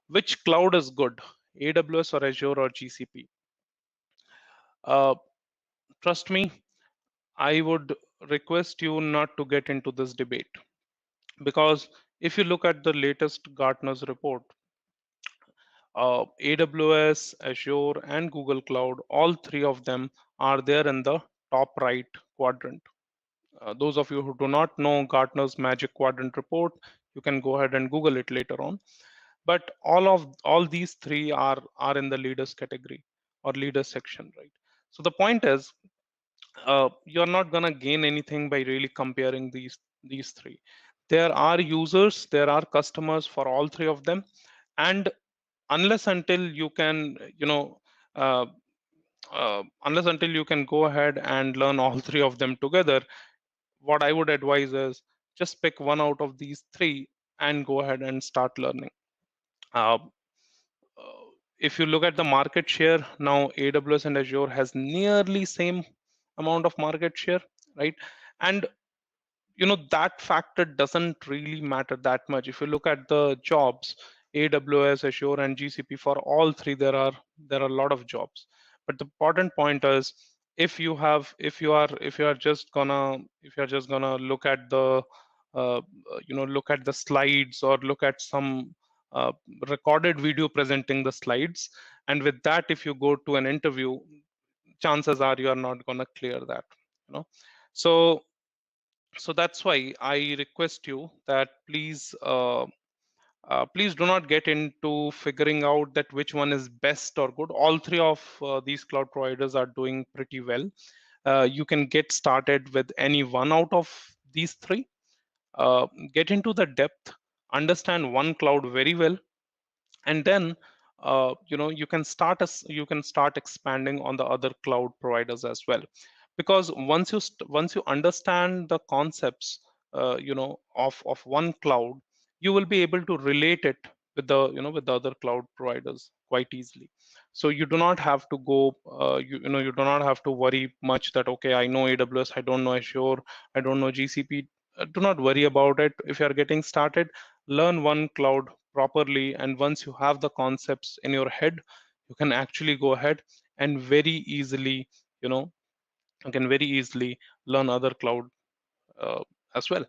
Which cloud is good, AWS or Azure or GCP? Uh, Trust me, I would request you not to get into this debate, because if you look at the latest Gartner's report, AWS, Azure, and Google Cloud, all three of them are there in the top right quadrant. Those of you who do not know Gartner's Magic Quadrant report, you can go ahead and Google it later on. But all these three are in the leaders category or leaders section, right? So the point is, you're not gonna gain anything by really comparing these three. There are users, there are customers for all three of them, and unless until you can, uh, unless until you can go ahead and learn all three of them together, what I would advise is just pick one out of these three and go ahead and start learning. Uh, if you look at the market share now, AWS and Azure has nearly same amount of market share, right? And that factor doesn't really matter that much. If you look at the jobs, AWS, Azure, and GCP, for all three there are a lot of jobs. But the important point is, if you are just gonna look at the look at the slides, or look at some uh, recorded video presenting the slides, and with that if you go to an interview, chances are you are not gonna clear that. So so that's why I request you that please do not get into figuring out that which one is best or good. All three of these cloud providers are doing pretty well. You can get started with any one out of these three. Get into the depth, understand one cloud very well, and then you can start expanding on the other cloud providers as well. Because once you understand the concepts of one cloud, you will be able to relate it with the other cloud providers quite easily. So you do not have to go you do not have to worry much that, okay, I know AWS, I don't know Azure, I don't know GCP. Do not worry about it. If you are getting started, learn one cloud properly, and once you have the concepts in your head, you can actually go ahead and very easily you know you can very easily learn other cloud uh, as well.